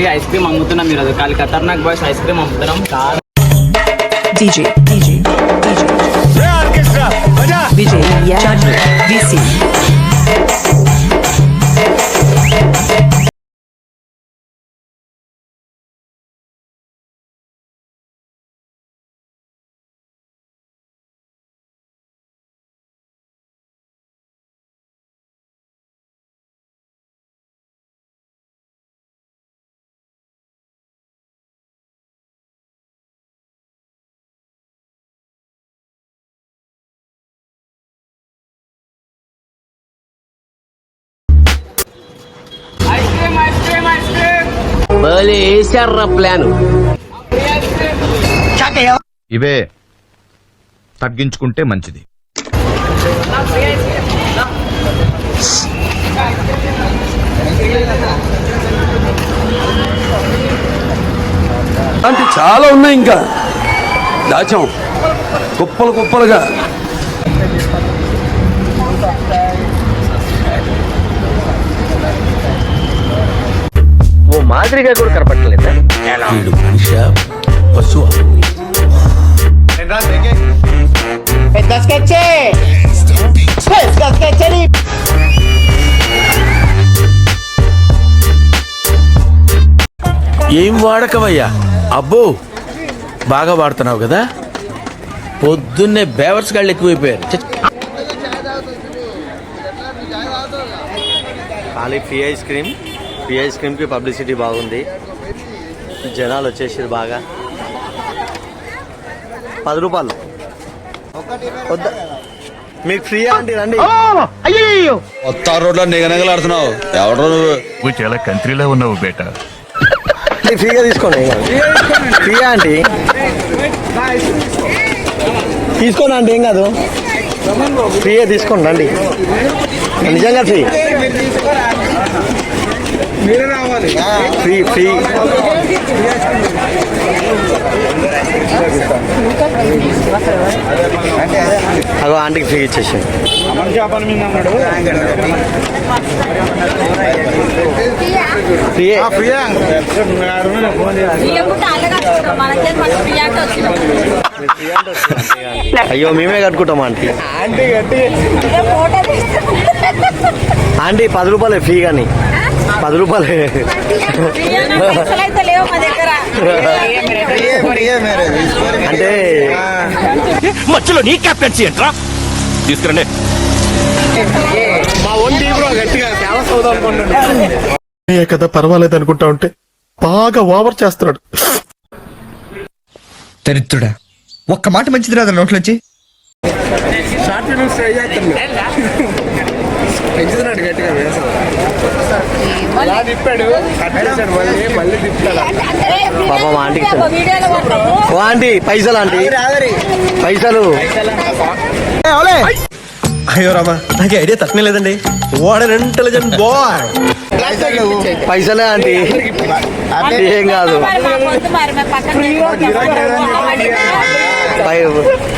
Free ice cream అమ్ముతున్నాం ఈరోజు. కాలి ఖతర్నాక్ బాయ్స్ ఐస్ క్రీమ్ అమ్ముతున్నాం. DJ Vijay Chandra VC. Plan ఇవే తగ్గించుకుంటే మంచిది. అంటే చాలా ఉన్నాయి, ఇంకా దాచాం కుప్పలు కుప్పలుగా. ఓ మాదిరిగా కూడా కనపడలేదా? వీడు మనిషి పశువు. ఏం వాడకవయ్యా? అబ్బో బాగా వాడుతున్నావు కదా. పొద్దున్నే బేవర్స్ గాళ్ళు ఎక్కువైపోయారు. ఖాళీ ఫ్రీ ఐస్ క్రీమ్కి పబ్లిసిటీ బాగుంది. జనాలు వచ్చేసారు బాగా. 10 రూపాయలు వద్దా మీకు ఫ్రీ అండి, రండి. కొత్త రోడ్లో నిగనగలాడుతున్నావు. ఎవడో నువ్వు చాలా కంట్రీలో ఉన్నావు బేటా. ఫ్రీగా తీసుకోండి. ఫ్రీ ఆంటీ, తీసుకోండి ఆంటీ, ఏం కాదు. ఫ్రీగా తీసుకోండి రండి, నిజంగా ఫ్రీ. ఫ్రీ ఫ్రీ అగో ఆంటీకి ఫ్రీ ఇచ్చేసాను. అయ్యో మేమే కట్టుకుంటాం ఆంటీ. ఆంటీ 10 రూపాయలే ఫ్రీ, కానీ 10 రూపాయలే. అంటే మధ్యలో నీ క్యాప్టెన్సీ ఏంట్రా? తీసుకురండి. కదా పర్వాలేదు అనుకుంటా ఉంటే బాగా ఓవర్ చేస్తున్నాడు. దరిద్రుడా, ఒక్క మాట మంచిది రాదు నోట్లోంచి. పాపం ఆంటీకి ఓ ఆంటీ పైసలు, ఆంటీ పైసలు. అయ్యో రామా, నాకు ఐడియా తక్కువ లేదండి. What an intelligent boy. పైసలే ఆంటీ, ఏం కాదు.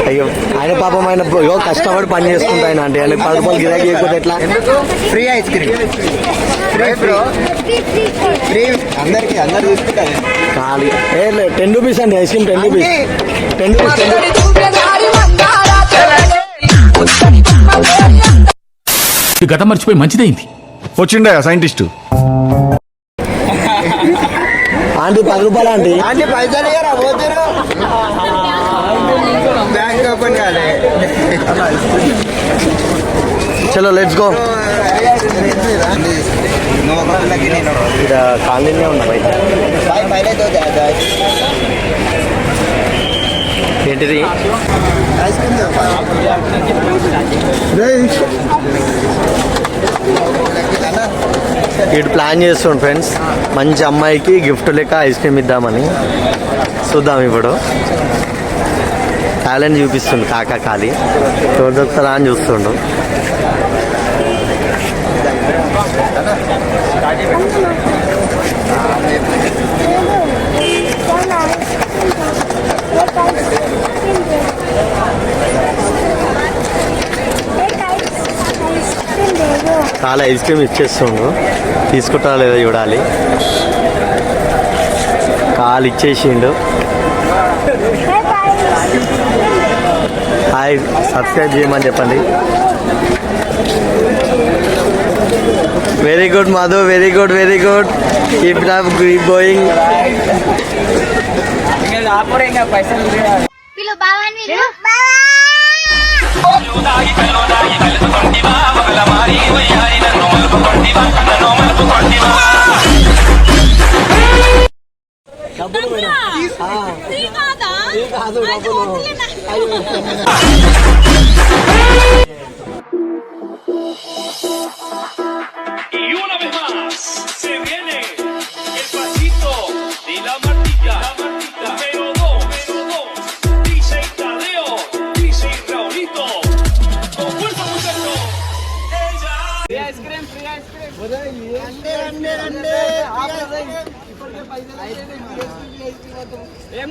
అయ్యో ఆయన పాపం ఆయన కష్టపడి పని చేసుకుంటా ఆయన. అంటే ఆయన 10 రూపాయలు గిరాకీ చేయకపోతే ఎట్లా? ఫ్రీ ఐస్ క్రీమ్ ఖాళీ 10 రూపీస్ అండి. Ice cream 10 rupees. 10 రూపీస్. గతం మర్చిపోయి మంచిదైంది. వచ్చిండే సైంటిస్టు. ఆంటీ 10 రూపాయలు ఆంటీ. చలో లెట్స్ గో. ఇక్కడ కాలనీనే ఉన్నా బయట. ఏంటిది? ఇటు ప్లాన్ చేస్తుండు ఫ్రెండ్స్, మంచి అమ్మాయికి గిఫ్ట్ లెక్క ఐస్ క్రీమ్ ఇద్దామని. చూద్దాం ఇప్పుడు. టాలెంట్ చూపిస్తుండు కాకా ఖాళీ. దొరుకుతుందా అని చూస్తుండు. చాలా ఐస్ క్రీమ్ ఇచ్చేస్తుండు. తీసుకుంటా లేదా చూడాలి. వాళ్ళు ఇచ్చేసిండు. హాయ్, సబ్స్క్రైబ్ చేయమని చెప్పండి. Very good Madhu, very good, very good. Keep going. ఇంకా పైసలు వీళ్ళు బావాని వీళ్ళు Y una vez más se viene el pasito de la Martita, número 2, DJ Tadeo, DJ Raulito, con fuerza muchachos. Free ice cream ఏం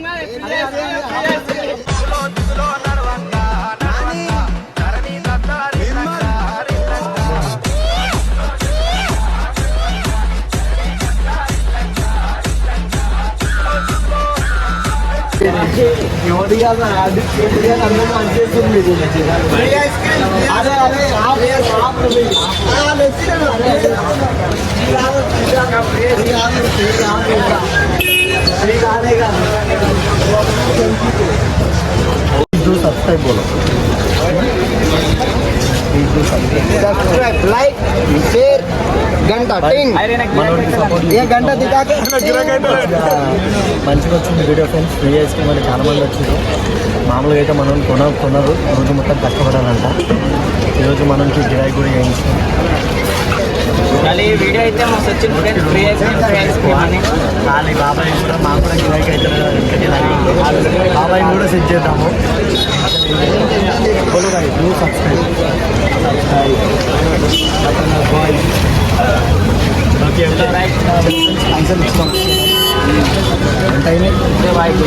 subscribe బోలో. Like share घंटा टिंग ये घंटा दिखा के మంచిగా వచ్చింది video friends. Free ice cream అని చాలా మంది వచ్చింది. మామూలుగా అయితే మనం కొనరు, రోజు మొత్తం కష్టపడాలంట. ఈరోజు మనకి గిరాయి కూడా చేయించాం. మళ్ళీ ఈ వీడియో అయితే మస్తు వచ్చింది ఫ్రెండ్స్. ఫ్రీ ఐస్ క్రీమ్ అని ఖాళీ బాబాయ్ కూడా మాకు కూడా గిరాయికి అయితే బాబాయ్ కూడా సెట్ చేద్దాము. Subscribe okay right. పైసలు ఇస్తాం. బాయ్.